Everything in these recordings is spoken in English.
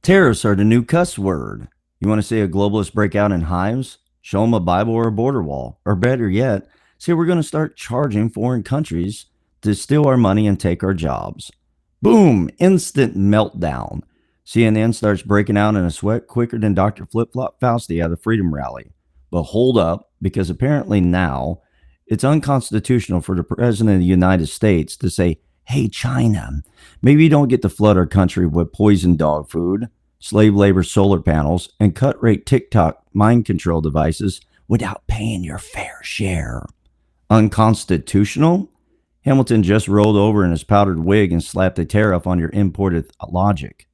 Tariffs are the new cuss word. You want to see a globalist break out in hives? Show them a Bible or a border wall. Or better yet, say we're going to start charging foreign countries to steal our money and take our jobs. Boom! Instant meltdown. CNN starts breaking out in a sweat quicker than Dr. Flip-Flop Fauci at the Freedom Rally. But hold up, because apparently now it's unconstitutional for the President of the United States to say, hey, China, maybe you don't get to flood our country with poison dog food, slave labor solar panels, and cut rate TikTok mind control devices without paying your fair share. Unconstitutional? Hamilton just rolled over in his powdered wig and slapped a tariff on your imported logic.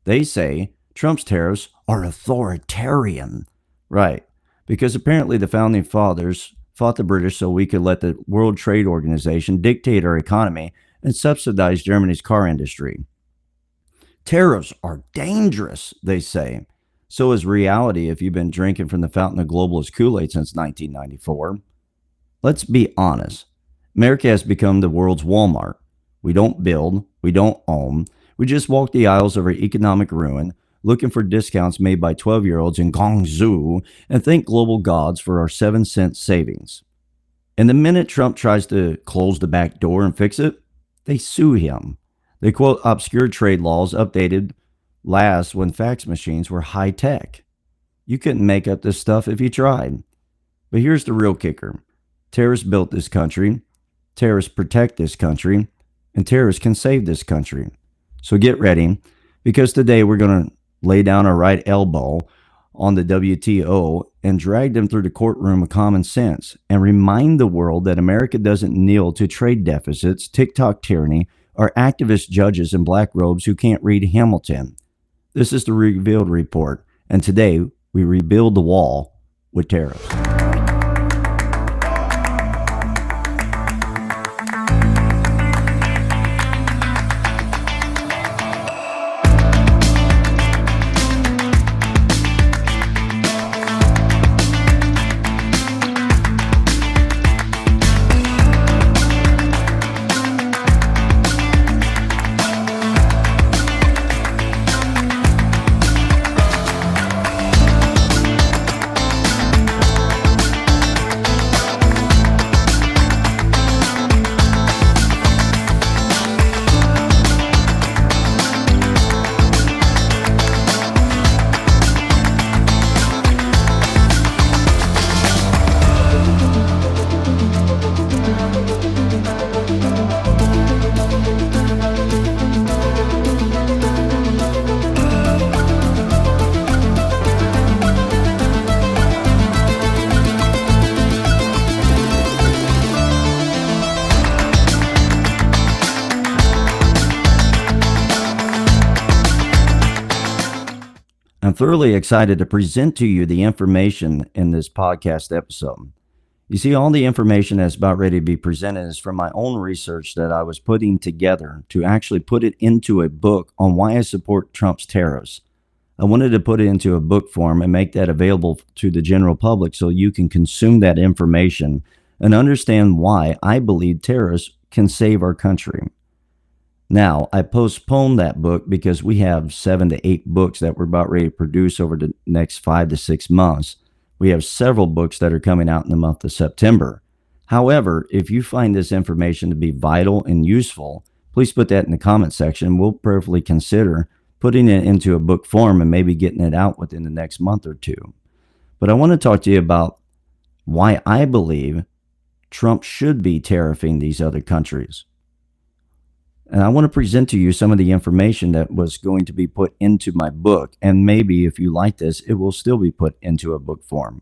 They say Trump's tariffs are authoritarian. Right, because apparently the founding fathers fought the British so we could let the World Trade Organization dictate our economy and subsidize Germany's car industry. Tariffs are dangerous, they say. So is reality if you've been drinking from the fountain of globalist Kool-Aid since 1994. Let's be honest. America has become the world's Walmart. We don't build, we don't own, we just walk the aisles of our economic ruin, looking for discounts made by 12-year-olds in Guangzhou and thank global gods for our 7-cent savings. And the minute Trump tries to close the back door and fix it, they sue him. They quote obscure trade laws updated last when fax machines were high tech. You couldn't make up this stuff if you tried. But here's the real kicker. Terrorists built this country, terrorists protect this country, and terrorists can save this country. So get ready, because today we're going to lay down our right elbow on the WTO and drag them through the courtroom of common sense and remind the world that America doesn't kneel to trade deficits, TikTok tyranny, or activist judges in black robes who can't read Hamilton. This is the Revealed Report, and today we rebuild the wall with tariffs. I'm thoroughly excited to present to you the information in this podcast episode. You see, all the information that's about ready to be presented is from my own research that I was putting together to actually put it into a book on why I support Trump's tariffs. I wanted to put it into a book form and make that available to the general public so you can consume that information and understand why I believe tariffs can save our country. Now, I postponed that book because we have 7 to 8 books that we're about ready to produce over the next 5 to 6 months. We have several books that are coming out in the month of September. However, if you find this information to be vital and useful, please put that in the comment section. We'll prayerfully consider putting it into a book form and maybe getting it out within the next month or two. But I want to talk to you about why I believe Trump should be tariffing these other countries. And I want to present to you some of the information that was going to be put into my book. And maybe if you like this, it will still be put into a book form.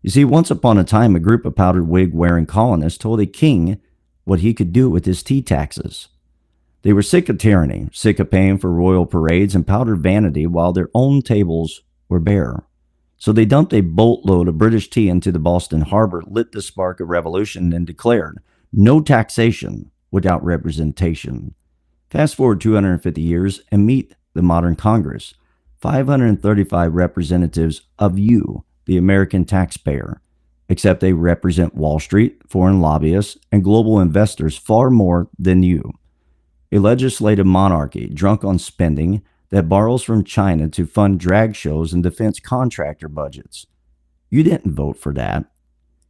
You see, once upon a time, a group of powdered wig wearing colonists told a king what he could do with his tea taxes. They were sick of tyranny, sick of paying for royal parades and powdered vanity while their own tables were bare. So they dumped a boatload of British tea into the Boston harbor, lit the spark of revolution, and declared no taxation without representation. Fast forward 250 years and meet the modern Congress. 535 representatives of you, the American taxpayer, except they represent Wall Street, foreign lobbyists, and global investors far more than you. A legislative monarchy drunk on spending, that borrows from China to fund drag shows and defense contractor budgets. You didn't vote for that.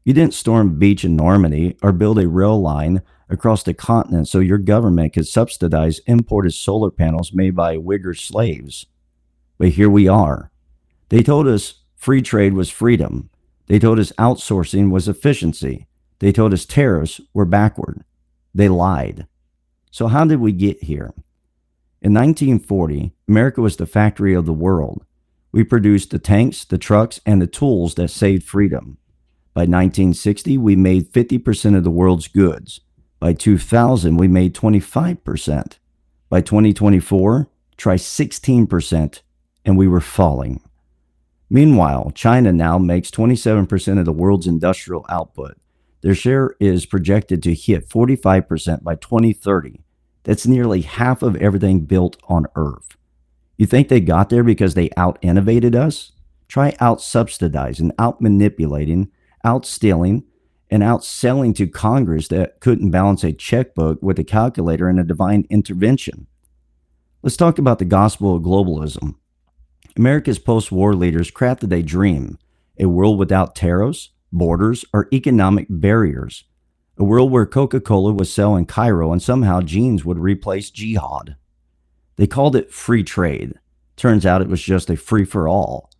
You didn't storm a beach in Normandy or build a rail line across the continent so your government could subsidize imported solar panels made by Uyghur slaves. But here we are. They told us free trade was freedom. They told us outsourcing was efficiency. They told us tariffs were backward. They lied. So how did we get here? In 1940, America was the factory of the world. We produced the tanks, the trucks, and the tools that saved freedom. By 1960, we made 50% of the world's goods. By 2000, we made 25%. By 2024, try 16%, and we were falling. Meanwhile, China now makes 27% of the world's industrial output. Their share is projected to hit 45% by 2030. That's nearly half of everything built on Earth. You think they got there because they out-innovated us? Try out-subsidizing, out-manipulating, out-stealing, and out-selling to Congress that couldn't balance a checkbook with a calculator and a divine intervention. Let's talk about the gospel of globalism. America's post-war leaders crafted a dream, a world without tariffs, borders, or economic barriers, a world where Coca-Cola would sell in Cairo and somehow jeans would replace jihad. They called it free trade. Turns out it was just a free-for-all.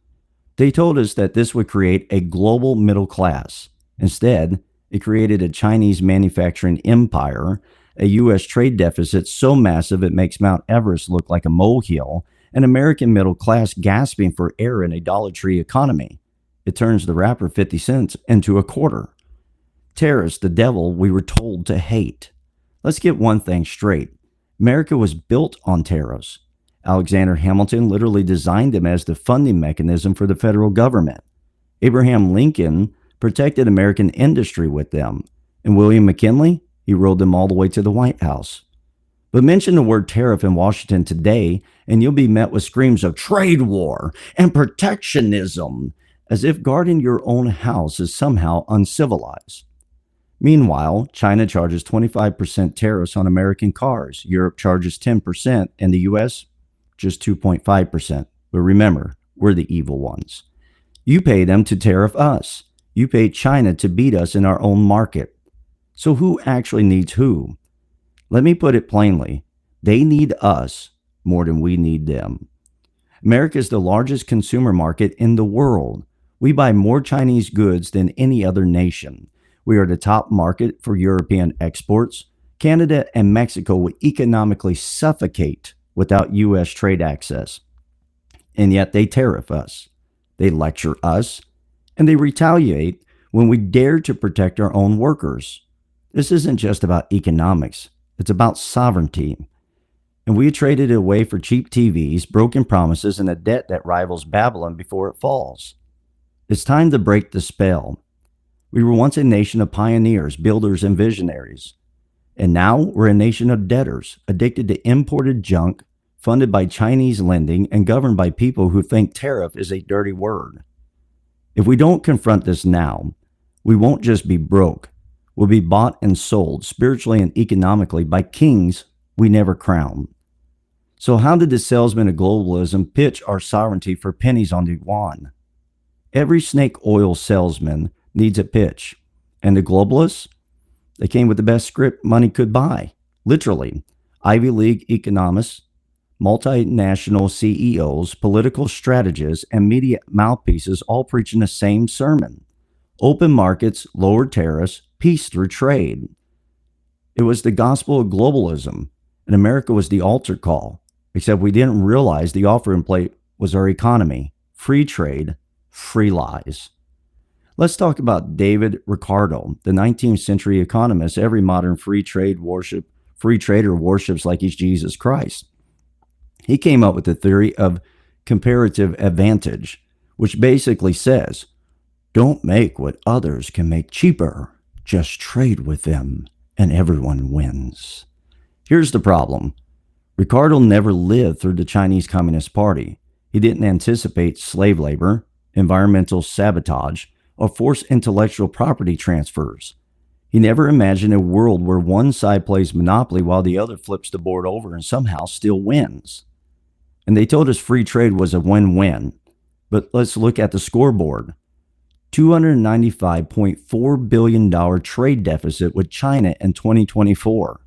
They told us that this would create a global middle class. Instead, it created a Chinese manufacturing empire, a U.S. trade deficit so massive it makes Mount Everest look like a molehill, an American middle class gasping for air in a Dollar Tree economy. It turns the rapper 50 cents into a quarter. Tariffs, the devil we were told to hate. Let's get one thing straight. America was built on tariffs. Alexander Hamilton literally designed them as the funding mechanism for the federal government. Abraham Lincoln protected American industry with them. And William McKinley, he rode them all the way to the White House. But mention the word tariff in Washington today, and you'll be met with screams of trade war and protectionism, as if guarding your own house is somehow uncivilized. Meanwhile, China charges 25% tariffs on American cars. Europe charges 10%, and the U.S. just 2.5%. But remember, we're the evil ones. You pay them to tariff us. You pay China to beat us in our own market. So who actually needs who? Let me put it plainly. They need us more than we need them. America is the largest consumer market in the world. We buy more Chinese goods than any other nation. We are the top market for European exports. Canada and Mexico will economically suffocate without U.S. trade access. And yet they tariff us. They lecture us. And they retaliate when we dare to protect our own workers. This isn't just about economics. It's about sovereignty. And we traded it away for cheap TVs, broken promises, and a debt that rivals Babylon before it falls. It's time to break the spell. We were once a nation of pioneers, builders, and visionaries. And now we're a nation of debtors, addicted to imported junk, funded by Chinese lending, and governed by people who think tariff is a dirty word. If we don't confront this now, we won't just be broke. We'll be bought and sold spiritually and economically by kings we never crowned. So how did the salesmen of globalism pitch our sovereignty for pennies on the yuan? Every snake oil salesman needs a pitch. And the globalists? They came with the best script money could buy. Literally. Ivy League economists, multinational CEOs, political strategists, and media mouthpieces all preaching the same sermon. Open markets, lower tariffs, peace through trade. It was the gospel of globalism, and America was the altar call, except we didn't realize the offering plate was our economy. Free trade, free lies. Let's talk about David Ricardo, the 19th century economist. Every modern free trader worships like he's Jesus Christ. He came up with the theory of comparative advantage, which basically says, don't make what others can make cheaper. Just trade with them and everyone wins. Here's the problem. Ricardo never lived through the Chinese Communist Party. He didn't anticipate slave labor, environmental sabotage, or forced intellectual property transfers. He never imagined a world where one side plays Monopoly while the other flips the board over and somehow still wins. And they told us free trade was a win-win. But let's look at the scoreboard. $295.4 billion trade deficit with China in 2024.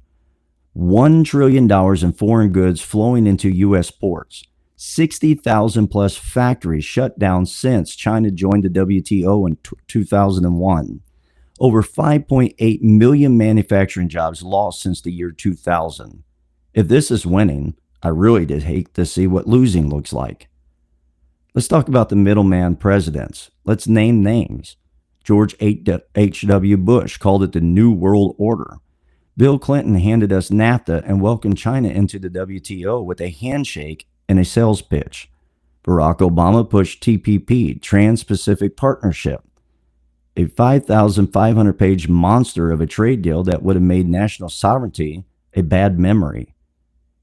$1 trillion in foreign goods flowing into U.S. ports. 60,000 plus factories shut down since China joined the WTO in 2001. Over 5.8 million manufacturing jobs lost since the year 2000. If this is winning, I really did hate to see what losing looks like. Let's talk about the middleman presidents. Let's name names. George H.W. Bush called it the New World Order. Bill Clinton handed us NAFTA and welcomed China into the WTO with a handshake and a sales pitch. Barack Obama pushed TPP, Trans-Pacific Partnership, a 5,500-page monster of a trade deal that would have made national sovereignty a bad memory.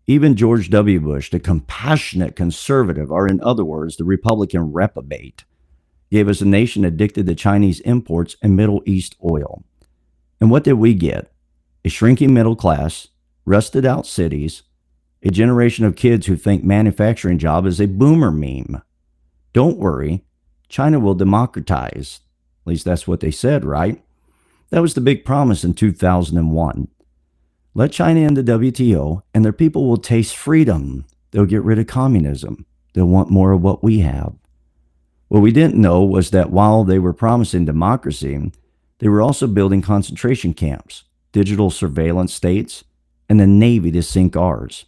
Even George W. Bush, the compassionate conservative, or in other words, the Republican reprobate, gave us a nation addicted to Chinese imports and Middle East oil. And what did we get? A shrinking middle class, rusted out cities, a generation of kids who think manufacturing job is a boomer meme. Don't worry, China will democratize. At least that's what they said, right? That was the big promise in 2001. Let China in the WTO and their people will taste freedom. They'll get rid of communism. They'll want more of what we have. What we didn't know was that while they were promising democracy, they were also building concentration camps, digital surveillance states, and a navy to sink ours.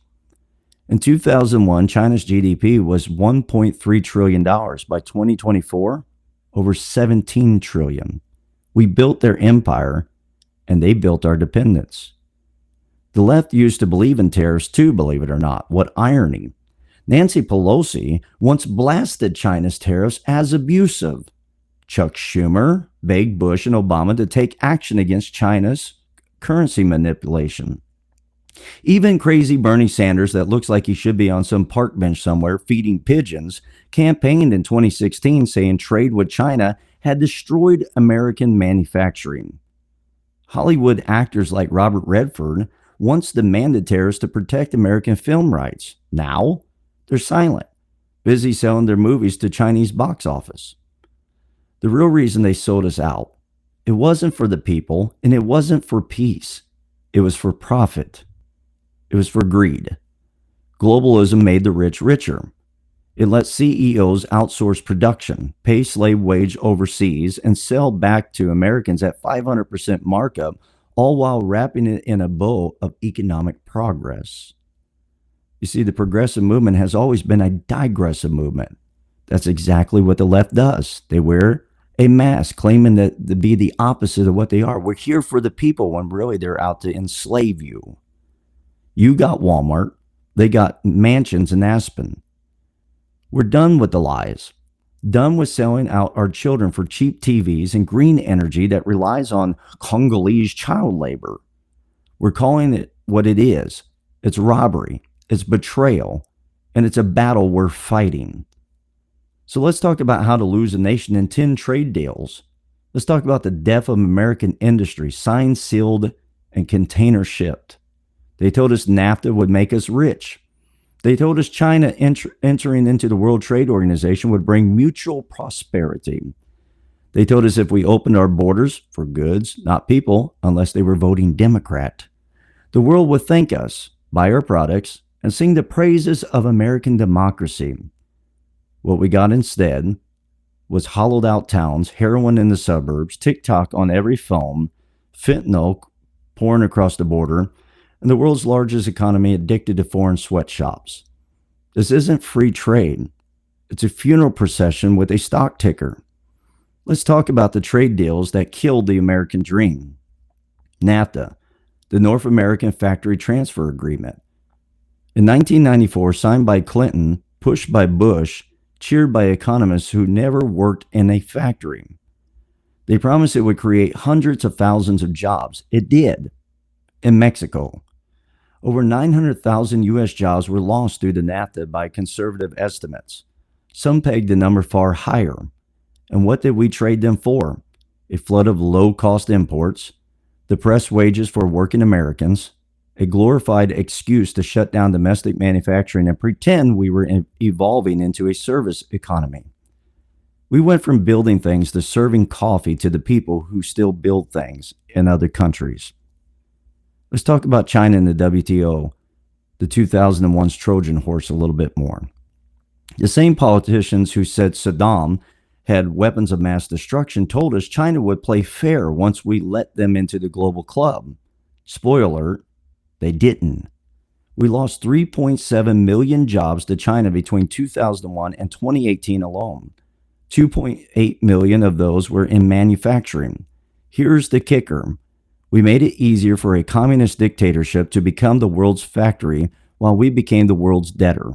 In 2001, China's GDP was $1.3 trillion. By 2024, over $17 trillion. We built their empire, and they built our dependence. The left used to believe in tariffs too, believe it or not. What irony. Nancy Pelosi once blasted China's tariffs as abusive. Chuck Schumer begged Bush and Obama to take action against China's currency manipulation. Even crazy Bernie Sanders, that looks like he should be on some park bench somewhere feeding pigeons, campaigned in 2016 saying trade with China had destroyed American manufacturing. Hollywood actors like Robert Redford once demanded tariffs to protect American film rights. Now, they're silent, busy selling their movies to Chinese box office. The real reason they sold us out, it wasn't for the people, and it wasn't for peace. It was for profit. It was for greed. Globalism made the rich richer. It let CEOs outsource production, pay slave wage overseas, and sell back to Americans at 500% markup, all while wrapping it in a bow of economic progress. You see, the progressive movement has always been a digressive movement. That's exactly what the left does. They wear a mask claiming to be the opposite of what they are. We're here for the people when really they're out to enslave you. You got Walmart. They got mansions in Aspen. We're done with the lies. Done with selling out our children for cheap TVs and green energy that relies on Congolese child labor. We're calling it what it is. It's robbery, it's betrayal, and it's a battle we're fighting. So let's talk about how to lose a nation in 10 trade deals. Let's talk about the death of American industry, signed, sealed, and container shipped. They told us NAFTA would make us rich. They told us China entering into the World Trade Organization would bring mutual prosperity. They told us if we opened our borders for goods, not people, unless they were voting Democrat, the world would thank us, buy our products, and sing the praises of American democracy. What we got instead was hollowed out towns, heroin in the suburbs, TikTok on every phone, fentanyl pouring across the border, and the world's largest economy addicted to foreign sweatshops. This isn't free trade. It's a funeral procession with a stock ticker. Let's talk about the trade deals that killed the American dream. NAFTA, the North American Factory Transfer Agreement. In 1994, signed by Clinton, pushed by Bush, cheered by economists who never worked in a factory. They promised it would create hundreds of thousands of jobs. It did. In Mexico, over 900,000 U.S. jobs were lost due to NAFTA by conservative estimates. Some pegged the number far higher. And what did we trade them for? A flood of low-cost imports, depressed wages for working Americans, a glorified excuse to shut down domestic manufacturing and pretend we were evolving into a service economy. We went from building things to serving coffee to the people who still build things in other countries. Let's talk about China and the WTO, the 2001's Trojan horse, a little bit more. The same politicians who said Saddam had weapons of mass destruction told us China would play fair once we let them into the global club. Spoiler alert, they didn't. We lost 3.7 million jobs to China between 2001 and 2018 alone. 2.8 million of those were in manufacturing. Here's the kicker. We made it easier for a communist dictatorship to become the world's factory while we became the world's debtor.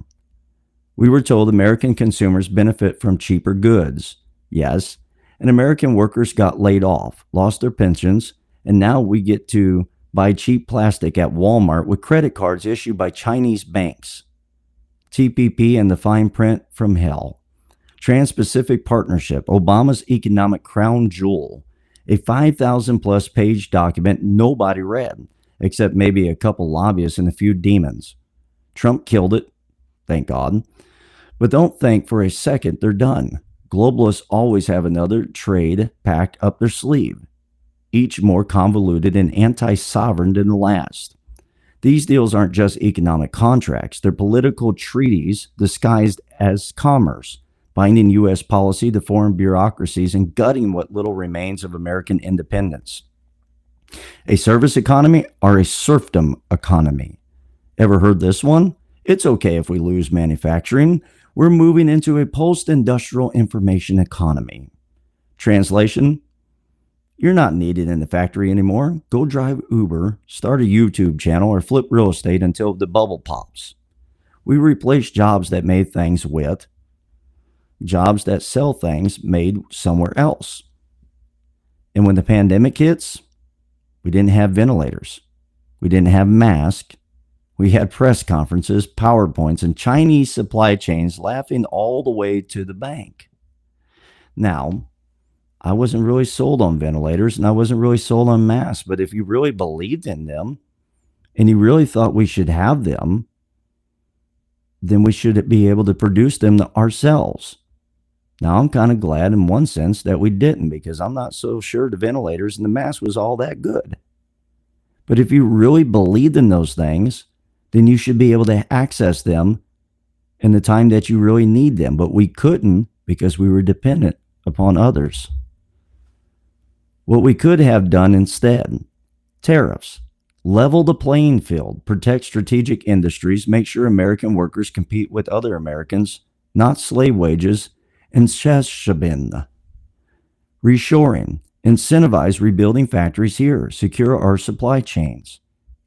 We were told American consumers benefit from cheaper goods. Yes, and American workers got laid off, lost their pensions, and now we get to buy cheap plastic at Walmart with credit cards issued by Chinese banks. TPP and the fine print from hell. Trans-Pacific Partnership, Obama's economic crown jewel, a 5,000 plus page document nobody read, except maybe a couple lobbyists and a few demons. Trump killed it, thank God. But don't think for a second they're done. Globalists always have another trade packed up their sleeve, each more convoluted and anti-sovereign than the last. These deals aren't just economic contracts, they're political treaties disguised as commerce, binding U.S. policy to foreign bureaucracies and gutting what little remains of American independence. A service economy or a serfdom economy? Ever heard this one? It's okay if we lose manufacturing. We're moving into a post-industrial information economy. Translation: you're not needed in the factory anymore. Go drive Uber, start a YouTube channel, or flip real estate until the bubble pops. We replace jobs that made things with jobs that sell things made somewhere else. And when the pandemic hits, we didn't have ventilators. We didn't have masks. We had press conferences, PowerPoints, and Chinese supply chains laughing all the way to the bank. Now, I wasn't really sold on ventilators and I wasn't really sold on masks, but if you really believed in them and you really thought we should have them, then we should be able to produce them ourselves. Now, I'm kind of glad in one sense that we didn't, because I'm not so sure the ventilators and the mask was all that good. But if you really believed in those things, then you should be able to access them in the time that you really need them. But we couldn't because we were dependent upon others. What we could have done instead: tariffs. Level the playing field, protect strategic industries, make sure American workers compete with other Americans, not slave wages, and sheshabin. Reshoring. Incentivize rebuilding factories here. Secure our supply chains.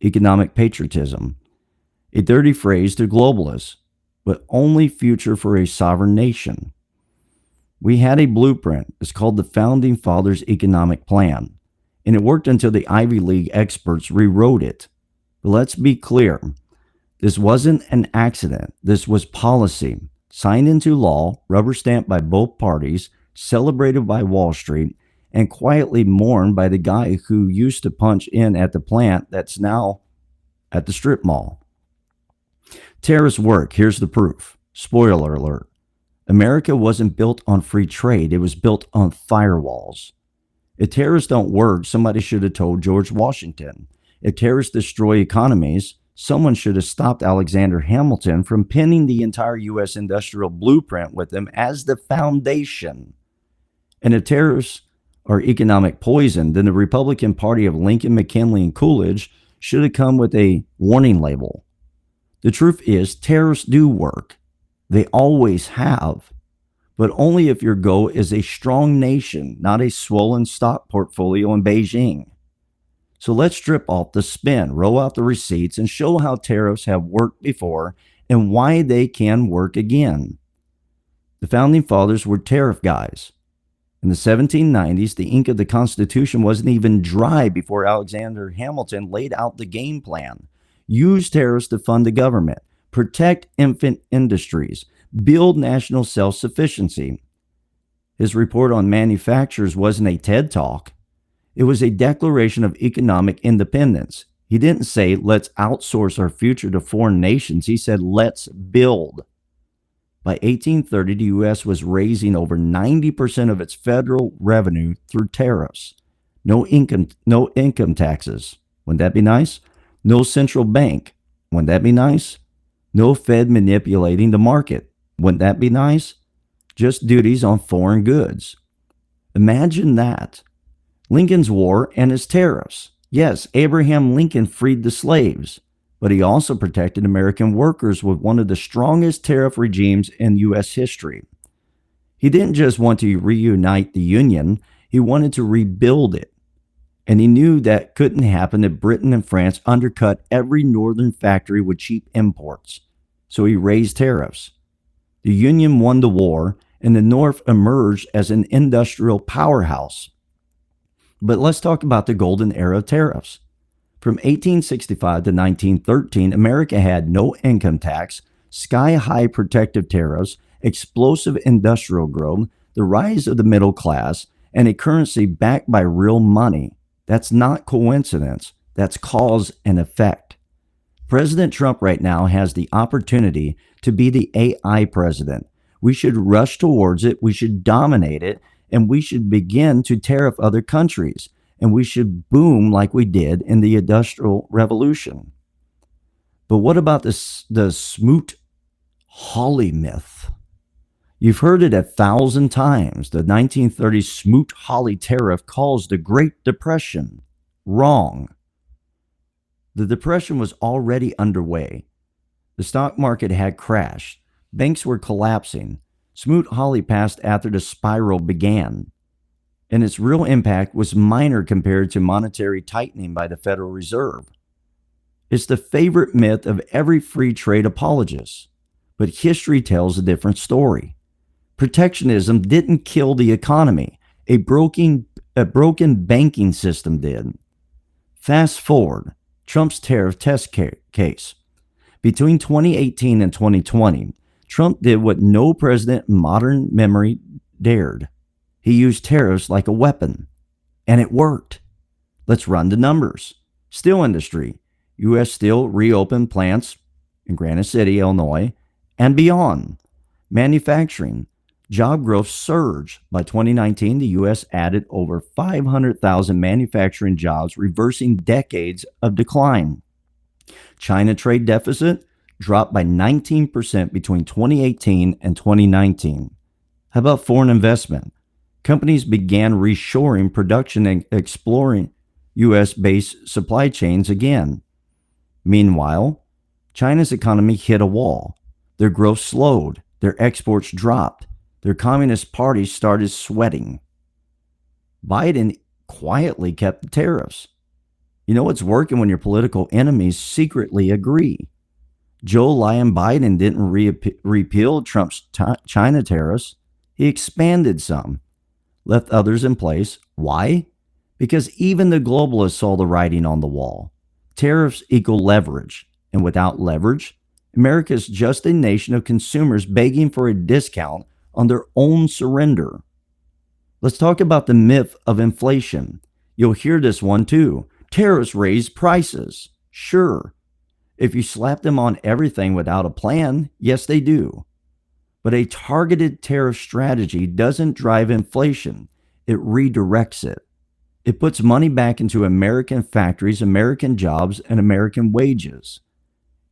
Economic patriotism. A dirty phrase to globalists, but only future for a sovereign nation. We had a blueprint. It's called the Founding Fathers' Economic Plan, and it worked until the Ivy League experts rewrote it. But let's be clear. This wasn't an accident. This was policy, signed into law, rubber stamped by both parties, celebrated by Wall Street, and quietly mourned by the guy who used to punch in at the plant that's now at the strip mall. Tariffs work. Here's the proof. Spoiler alert. America wasn't built on free trade. It was built on firewalls. If tariffs don't work, somebody should have told George Washington. If tariffs destroy economies, someone should have stopped Alexander Hamilton from penning the entire U.S. industrial blueprint with him as the foundation. And if tariffs are economic poison, then the Republican Party of Lincoln, McKinley, and Coolidge should have come with a warning label. The truth is, tariffs do work. They always have. But only if your goal is a strong nation, not a swollen stock portfolio in Beijing. So let's strip off the spin, roll out the receipts, and show how tariffs have worked before and why they can work again. The Founding Fathers were tariff guys. In the 1790s, the ink of the Constitution wasn't even dry before Alexander Hamilton laid out the game plan. Use tariffs to fund the government, protect infant industries, build national self-sufficiency. His report on manufacturers wasn't a TED Talk. It was a declaration of economic independence. He didn't say, let's outsource our future to foreign nations. He said, let's build. By 1830, the U.S. was raising over 90% of its federal revenue through tariffs. No income taxes. Wouldn't that be nice? No central bank. Wouldn't that be nice? No Fed manipulating the market. Wouldn't that be nice? Just duties on foreign goods. Imagine that. Lincoln's war and his tariffs. Yes, Abraham Lincoln freed the slaves, but he also protected American workers with one of the strongest tariff regimes in U.S. history. He didn't just want to reunite the Union, he wanted to rebuild it. And he knew that couldn't happen if Britain and France undercut every northern factory with cheap imports. So he raised tariffs. The Union won the war, and the North emerged as an industrial powerhouse. But let's talk about the golden era of tariffs. From 1865 to 1913, America had no income tax, sky-high protective tariffs, explosive industrial growth, the rise of the middle class, and a currency backed by real money. That's not coincidence. That's cause and effect. President Trump right now has the opportunity to be the AI president. We should rush towards it. We should dominate it. And we should begin to tariff other countries. And we should boom like we did in the Industrial Revolution. But what about the Smoot-Hawley myth? You've heard it 1,000 times. The 1930s Smoot-Hawley tariff caused the Great Depression. Wrong. The Depression was already underway. The stock market had crashed. Banks were collapsing. Smoot-Hawley passed after the spiral began, and its real impact was minor compared to monetary tightening by the Federal Reserve. It's the favorite myth of every free trade apologist, but history tells a different story. Protectionism didn't kill the economy. A broken banking system did. Fast forward, Trump's tariff test case. Between 2018 and 2020, Trump did what no president in modern memory dared. He used tariffs like a weapon, and it worked. Let's run the numbers. Steel industry. U.S. Steel reopened plants in Granite City, Illinois, and beyond. Manufacturing. Job growth surged. By 2019, the U.S. added over 500,000 manufacturing jobs, reversing decades of decline. China trade deficit dropped by 19% between 2018 and 2019. How about foreign investment? Companies began reshoring production and exploring U.S.-based supply chains again. Meanwhile, China's economy hit a wall. Their growth slowed. Their exports dropped. Their Communist Party started sweating. Biden quietly kept the tariffs. You know what's working when your political enemies secretly agree. Joe Lyon Biden didn't repeal Trump's China tariffs. He expanded some, left others in place. Why? Because even the globalists saw the writing on the wall. Tariffs equal leverage, and without leverage, America is just a nation of consumers begging for a discount on their own surrender. Let's talk about the myth of inflation. You'll hear this one too. Tariffs raise prices. Sure. If you slap them on everything without a plan, yes, they do. But a targeted tariff strategy doesn't drive inflation. It redirects it. It puts money back into American factories, American jobs, and American wages.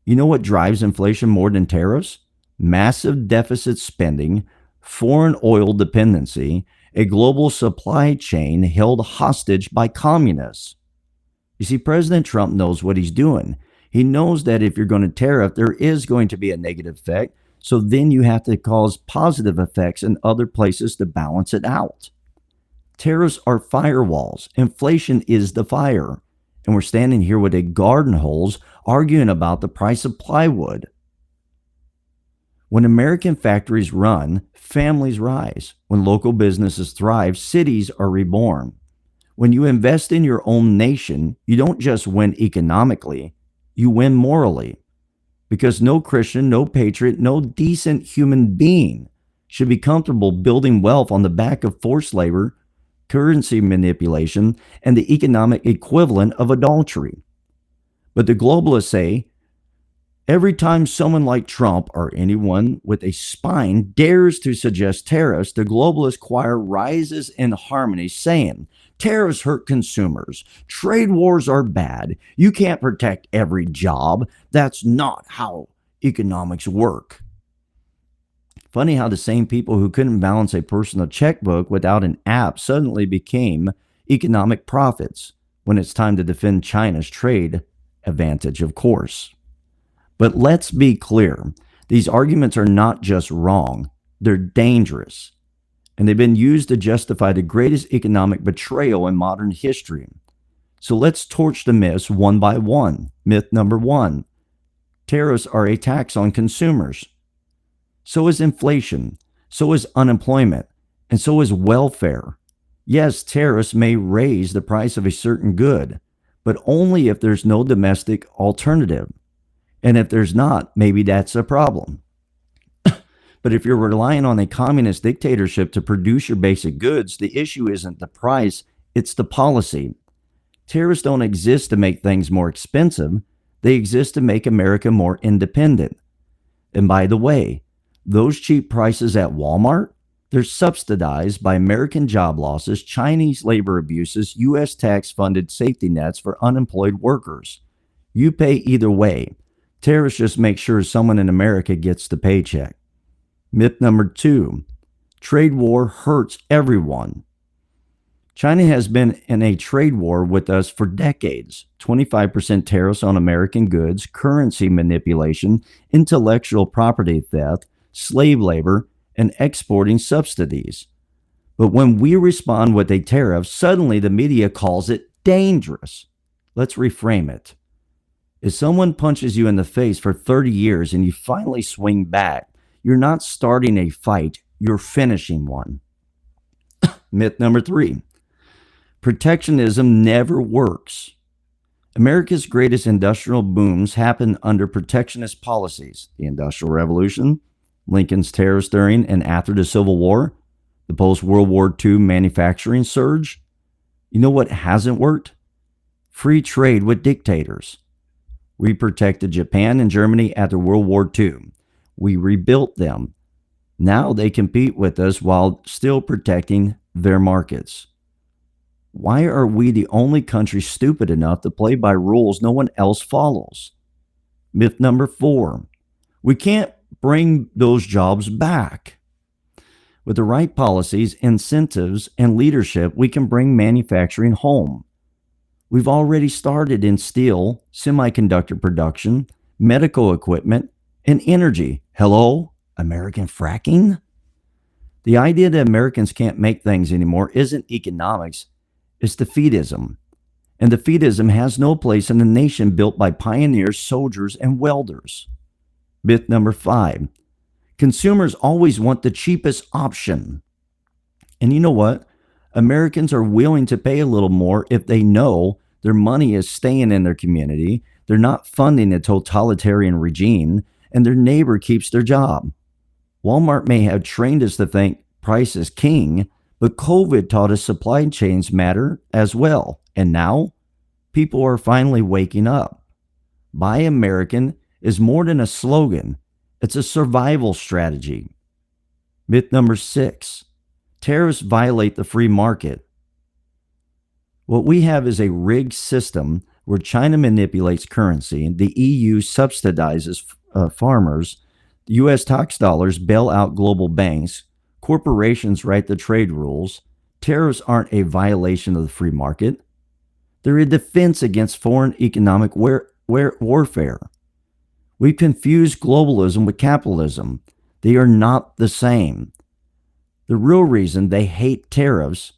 You know what drives inflation more than tariffs? Massive deficit spending, foreign oil dependency, a global supply chain held hostage by communists. You see, President Trump knows what he's doing. He knows that if you're going to tariff, there is going to be a negative effect. So then you have to cause positive effects in other places to balance it out. Tariffs are firewalls. Inflation is the fire. And we're standing here with a garden hose arguing about the price of plywood. When American factories run, families rise. When local businesses thrive, cities are reborn. When you invest in your own nation, you don't just win economically, you win morally. Because no Christian, no patriot, no decent human being should be comfortable building wealth on the back of forced labor, currency manipulation, and the economic equivalent of adultery. But the globalists say every time someone like Trump or anyone with a spine dares to suggest tariffs, the globalist choir rises in harmony, saying, tariffs hurt consumers. Trade wars are bad. You can't protect every job. That's not how economics work. Funny how the same people who couldn't balance a personal checkbook without an app suddenly became economic prophets when it's time to defend China's trade advantage, of course. But let's be clear, these arguments are not just wrong, they're dangerous. And they've been used to justify the greatest economic betrayal in modern history. So let's torch the myths one by one. Myth number one, tariffs are a tax on consumers. So is inflation, so is unemployment, and so is welfare. Yes, tariffs may raise the price of a certain good, but only if there's no domestic alternative. And if there's not, maybe that's a problem. But if you're relying on a communist dictatorship to produce your basic goods, the issue isn't the price, it's the policy. Tariffs don't exist to make things more expensive. They exist to make America more independent. And by the way, those cheap prices at Walmart, they're subsidized by American job losses, Chinese labor abuses, U.S. tax-funded safety nets for unemployed workers. You pay either way. Tariffs just make sure someone in America gets the paycheck. Myth number two, trade war hurts everyone. China has been in a trade war with us for decades. 25% tariffs on American goods, currency manipulation, intellectual property theft, slave labor, and exporting subsidies. But when we respond with a tariff, suddenly the media calls it dangerous. Let's reframe it. If someone punches you in the face for 30 years and you finally swing back, you're not starting a fight, you're finishing one. Myth number three, protectionism never works. America's greatest industrial booms happened under protectionist policies. The Industrial Revolution, Lincoln's tariffs during and after the Civil War, the post-World War II manufacturing surge. You know what hasn't worked? Free trade with dictators. We protected Japan and Germany after World War II. We rebuilt them. Now they compete with us while still protecting their markets. Why are we the only country stupid enough to play by rules no one else follows? Myth number four, we can't bring those jobs back. With the right policies, incentives, and leadership, we can bring manufacturing home. We've already started in steel, semiconductor production, medical equipment, and energy. Hello, American fracking? The idea that Americans can't make things anymore isn't economics, it's defeatism. And defeatism has no place in a nation built by pioneers, soldiers, and welders. Myth number five, consumers always want the cheapest option. And you know what? Americans are willing to pay a little more if they know their money is staying in their community, they're not funding a totalitarian regime, and their neighbor keeps their job. Walmart may have trained us to think price is king, but COVID taught us supply chains matter as well. And now, people are finally waking up. Buy American is more than a slogan. It's a survival strategy. Myth number six, tariffs violate the free market. What we have is a rigged system where China manipulates currency, the EU subsidizes farmers, U.S. tax dollars bail out global banks, corporations write the trade rules. Tariffs aren't a violation of the free market. They're a defense against foreign economic warfare. We confuse globalism with capitalism. They are not the same. The real reason they hate tariffs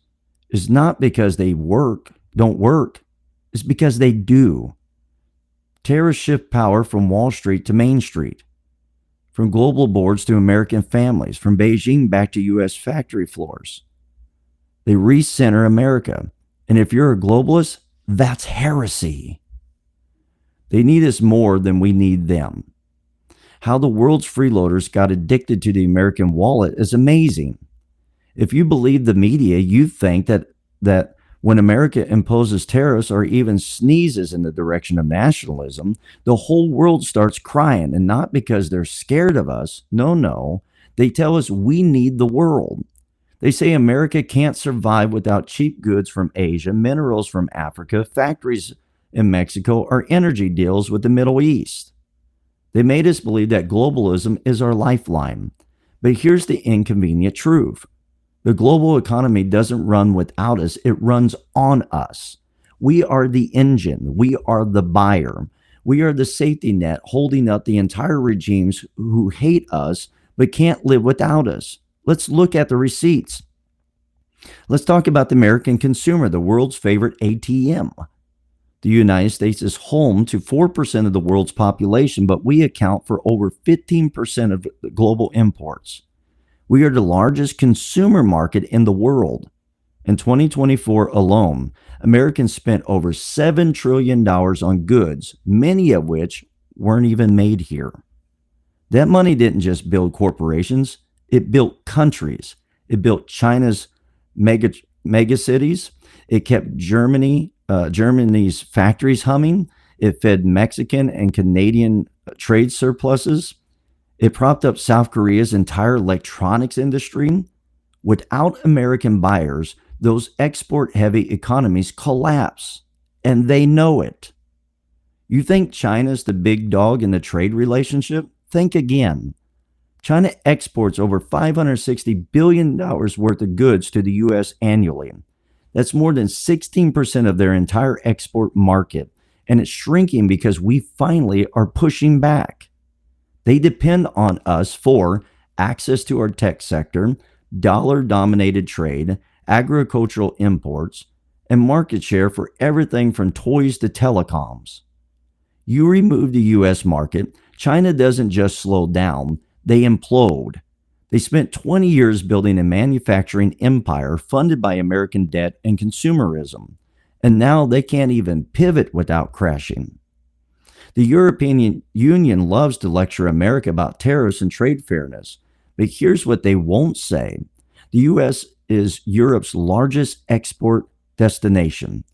is not because they don't work, it's because they do. Tariffs shift power from Wall Street to Main Street, from global boards to American families, from Beijing back to U.S. factory floors. They recenter America. And if you're a globalist, that's heresy. They need us more than we need them. How the world's freeloaders got addicted to the American wallet is amazing. If you believe the media, you think that When America imposes tariffs or even sneezes in the direction of nationalism, the whole world starts crying, and not because they're scared of us. No, no. They tell us we need the world. They say America can't survive without cheap goods from Asia, minerals from Africa, factories in Mexico, or energy deals with the Middle East. They made us believe that globalism is our lifeline. But here's the inconvenient truth. The global economy doesn't run without us, it runs on us. We are the engine, we are the buyer, we are the safety net holding up the entire regimes who hate us but can't live without us. Let's look at the receipts. Let's talk about the American consumer, the world's favorite ATM. The United States is home to 4% of the world's population, but we account for over 15% of global imports. We are the largest consumer market in the world. In 2024 alone, Americans spent over $7 trillion on goods, many of which weren't even made here. That money didn't just build corporations, it built countries. It built China's mega cities. It kept Germany's factories humming. It fed Mexican and Canadian trade surpluses. It propped up South Korea's entire electronics industry. Without American buyers, those export-heavy economies collapse, and they know it. You think China's the big dog in the trade relationship? Think again. China exports over $560 billion worth of goods to the U.S. annually. That's more than 16% of their entire export market, and it's shrinking because we finally are pushing back. They depend on us for access to our tech sector, dollar-dominated trade, agricultural imports, and market share for everything from toys to telecoms. You remove the U.S. market, China doesn't just slow down, they implode. They spent 20 years building a manufacturing empire funded by American debt and consumerism, and now they can't even pivot without crashing. The European Union loves to lecture America about tariffs and trade fairness, but here's what they won't say. The U.S. is Europe's largest export destination.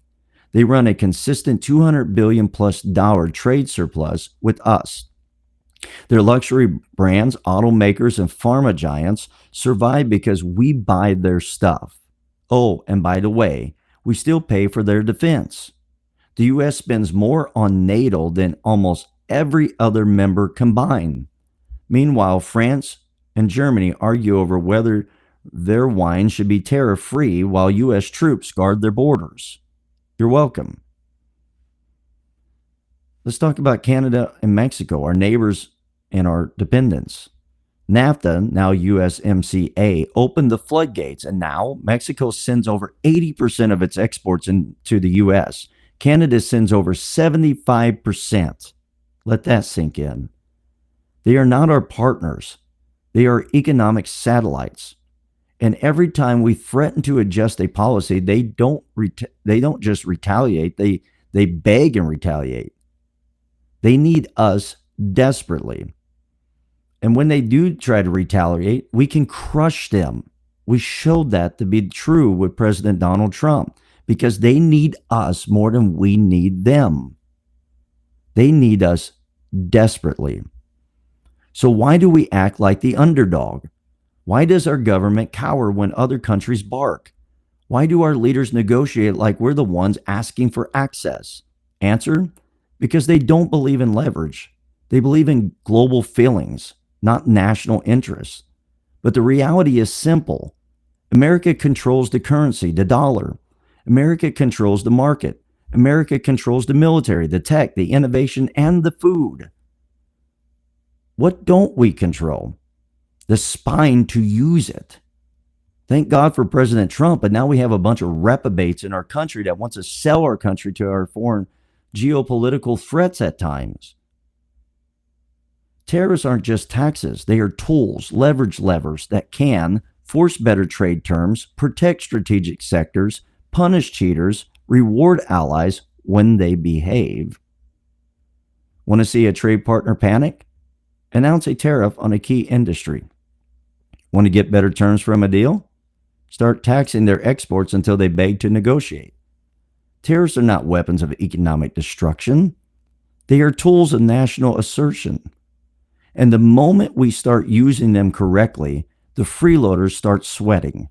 They run a consistent $200 billion plus trade surplus with us. Their luxury brands, automakers, and pharma giants survive because we buy their stuff. Oh, and by the way, we still pay for their defense. The U.S. spends more on NATO than almost every other member combined. Meanwhile, France and Germany argue over whether their wine should be tariff-free while U.S. troops guard their borders. You're welcome. Let's talk about Canada and Mexico, our neighbors and our dependents. NAFTA, now USMCA, opened the floodgates, and now Mexico sends over 80% of its exports into the U.S. Canada sends over 75%. Let that sink in. They are not our partners. They are economic satellites. And every time we threaten to adjust a policy, they don't just retaliate, they beg and retaliate. They need us desperately. And when they do try to retaliate, we can crush them. We showed that to be true with President Donald Trump because they need us more than we need them. They need us desperately. So why do we act like the underdog? Why does our government cower when other countries bark? Why do our leaders negotiate like we're the ones asking for access? Answer: because they don't believe in leverage. They believe in global feelings, not national interests. But the reality is simple. America controls the currency, the dollar. America controls the market. America controls the military, the tech, the innovation, and the food. What don't we control? The spine to use it. Thank God for President Trump, but now we have a bunch of reprobates in our country that wants to sell our country to our foreign geopolitical threats at times. Tariffs aren't just taxes. They are tools, leverage levers that can force better trade terms, protect strategic sectors, punish cheaters, reward allies when they behave. Want to see a trade partner panic? Announce a tariff on a key industry. Want to get better terms from a deal? Start taxing their exports until they beg to negotiate. Tariffs are not weapons of economic destruction. They are tools of national assertion. And the moment we start using them correctly, the freeloaders start sweating.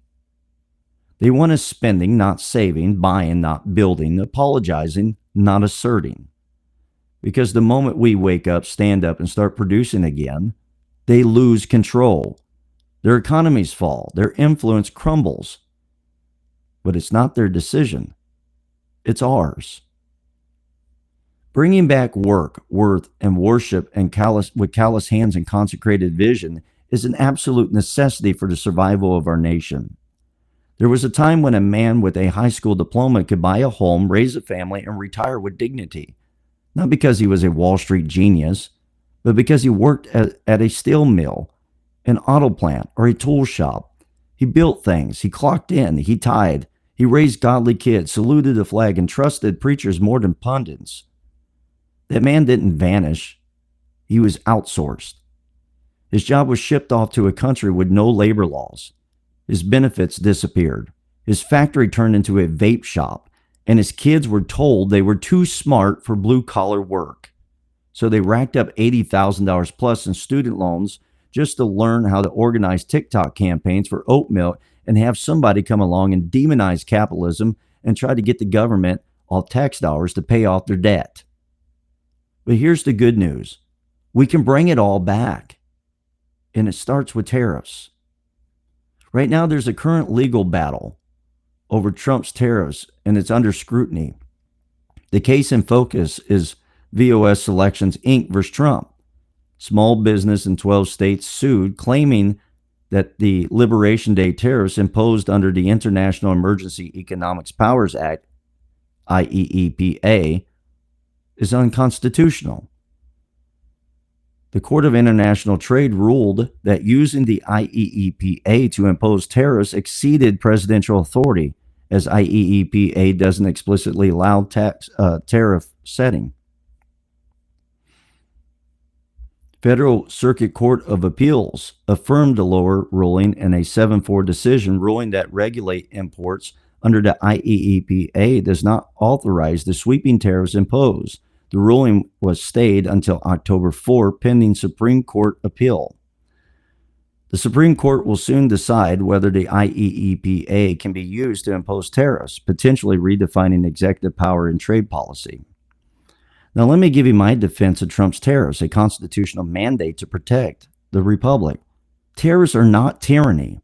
They want us spending, not saving, buying, not building, apologizing, not asserting. Because the moment we wake up, stand up, and start producing again, they lose control. Their economies fall. Their influence crumbles. But it's not their decision. It's ours. Bringing back work, worth, and worship with callous hands and consecrated vision is an absolute necessity for the survival of our nation. There was a time when a man with a high school diploma could buy a home, raise a family, and retire with dignity. Not because he was a Wall Street genius, but because he worked at a steel mill, an auto plant, or a tool shop. He built things. He clocked in. He tied. He raised godly kids, saluted the flag, and trusted preachers more than pundits. That man didn't vanish. He was outsourced. His job was shipped off to a country with no labor laws. His benefits disappeared. His factory turned into a vape shop, and his kids were told they were too smart for blue-collar work. So they racked up $80,000 plus in student loans just to learn how to organize TikTok campaigns for oat milk and have somebody come along and demonize capitalism and try to get the government off tax dollars to pay off their debt. But here's the good news. We can bring it all back. And it starts with tariffs. Right now, there's a current legal battle over Trump's tariffs, and it's under scrutiny. The case in focus is VOS Selections, Inc. versus Trump. Small business in 12 states sued, claiming that the Liberation Day tariffs imposed under the International Emergency Economics Powers Act, IEEPA, is unconstitutional. The Court of International Trade ruled that using the IEEPA to impose tariffs exceeded presidential authority, as IEEPA doesn't explicitly allow tariff setting. Federal Circuit Court of Appeals affirmed the lower ruling in a 7-4 decision, ruling that regulate imports under the IEEPA does not authorize the sweeping tariffs imposed. The ruling was stayed until October 4, pending Supreme Court appeal. The Supreme Court will soon decide whether the IEEPA can be used to impose tariffs, potentially redefining executive power in trade policy. Now, let me give you my defense of Trump's tariffs, a constitutional mandate to protect the republic. Tariffs are not tyranny.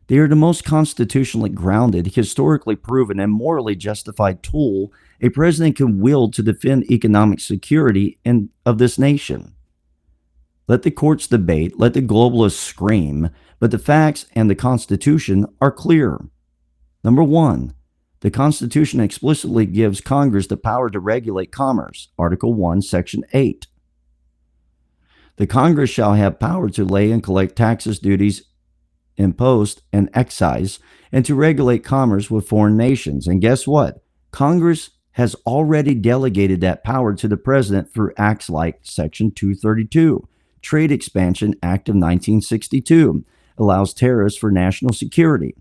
They are the most constitutionally grounded, historically proven, and morally justified tool a president can wield to defend economic security of this nation. Let the courts debate, let the globalists scream, but the facts and the Constitution are clear. Number one, the Constitution explicitly gives Congress the power to regulate commerce, Article 1, Section 8. The Congress shall have power to lay and collect taxes, duties, impost, and excise, and to regulate commerce with foreign nations. And guess what? Congress has already delegated that power to the president through acts like Section 232, Trade Expansion Act of 1962, allows tariffs for national security.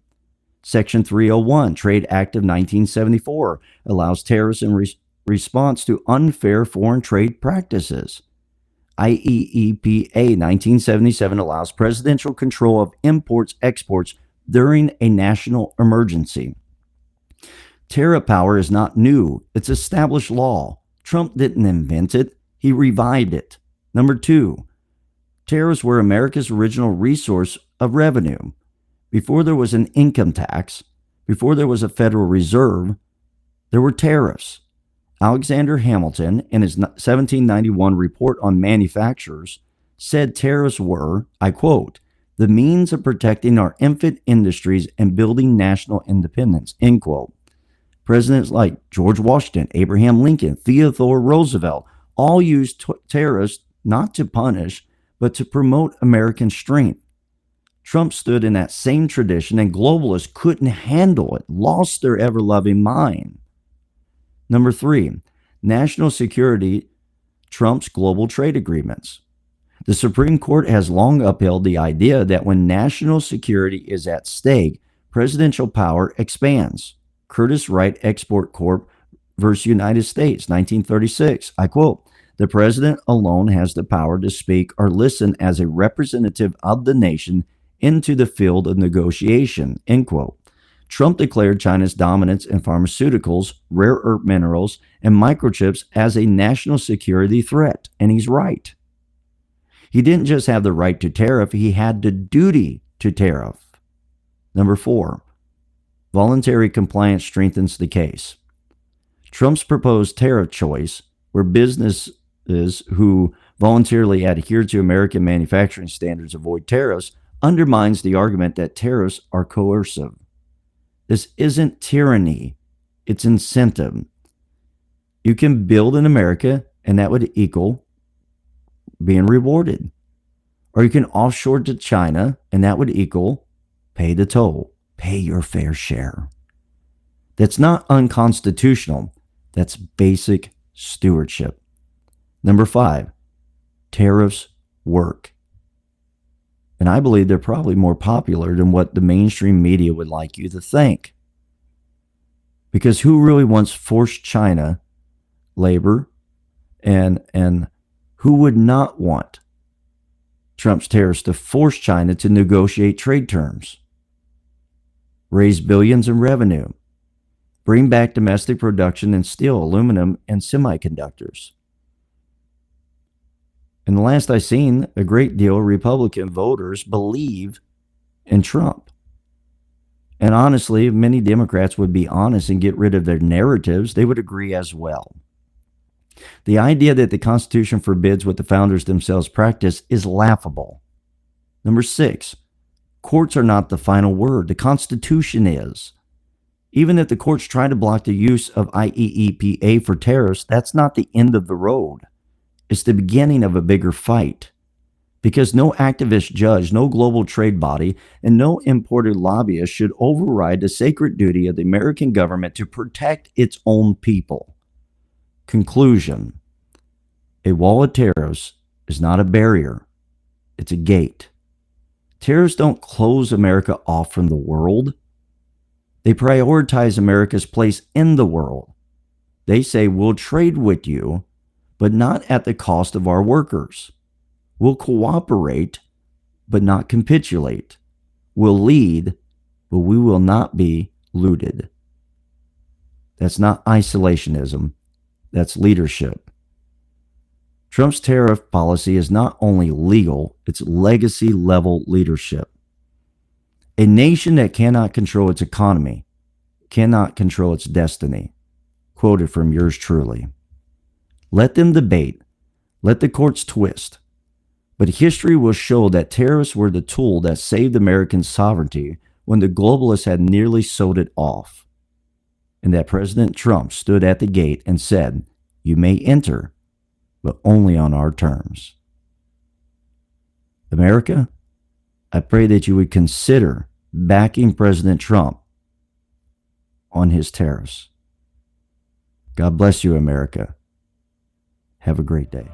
Section 301, Trade Act of 1974, allows tariffs in response to unfair foreign trade practices. IEEPA 1977 allows presidential control of imports, exports during a national emergency. Tariff power is not new. It's established law. Trump didn't invent it. He revived it. Number two, tariffs were America's original resource of revenue. Before there was an income tax, before there was a Federal Reserve, there were tariffs. Alexander Hamilton, in his 1791 report on manufacturers, said tariffs were, I quote, the means of protecting our infant industries and building national independence, end quote. Presidents like George Washington, Abraham Lincoln, Theodore Roosevelt all used tariffs not to punish, but to promote American strength. Trump stood in that same tradition, and globalists couldn't handle it, lost their ever-loving mind. Number three, national security trumps global trade agreements. The Supreme Court has long upheld the idea that when national security is at stake, presidential power expands. Curtiss-Wright Export Corp. versus United States, 1936. I quote, "The president alone has the power to speak or listen as a representative of the nation into the field of negotiation," end quote. Trump declared China's dominance in pharmaceuticals, rare earth minerals, and microchips as a national security threat, and he's right. He didn't just have the right to tariff, he had the duty to tariff. Number 4, voluntary compliance strengthens the case. Trump's proposed tariff choice, where businesses who voluntarily adhere to American manufacturing standards avoid tariffs, undermines the argument that tariffs are coercive. This isn't tyranny, it's incentive. You can build in America, and that would equal being rewarded. Or you can offshore to China, and that would equal pay the toll, pay your fair share. That's not unconstitutional. That's basic stewardship. Number 5, tariffs work. And I believe they're probably more popular than what the mainstream media would like you to think. Because who really wants forced China labor, and who would not want Trump's tariffs to force China to negotiate trade terms, raise billions in revenue, bring back domestic production in steel, aluminum, and semiconductors? And the last I seen, a great deal of Republican voters believe in Trump. And honestly, if many Democrats would be honest and get rid of their narratives, they would agree as well. The idea that the Constitution forbids what the founders themselves practice is laughable. Number 6, courts are not the final word. The Constitution is. Even if the courts try to block the use of IEEPA for tariffs, that's not the end of the road. It's the beginning of a bigger fight. Because no activist judge, no global trade body, and no imported lobbyist should override the sacred duty of the American government to protect its own people. Conclusion: a wall of tariffs is not a barrier, it's a gate. Tariffs don't close America off from the world. They prioritize America's place in the world. They say, we'll trade with you, but not at the cost of our workers. We'll cooperate, but not capitulate. We'll lead, but we will not be looted. That's not isolationism. That's leadership. Trump's tariff policy is not only legal, it's legacy-level leadership. A nation that cannot control its economy cannot control its destiny. Quoted from yours truly. Let them debate. Let the courts twist. But history will show that tariffs were the tool that saved American sovereignty when the globalists had nearly sold it off. And that President Trump stood at the gate and said, "You may enter, but only on our terms." America, I pray that you would consider backing President Trump on his tariffs. God bless you, America. Have a great day.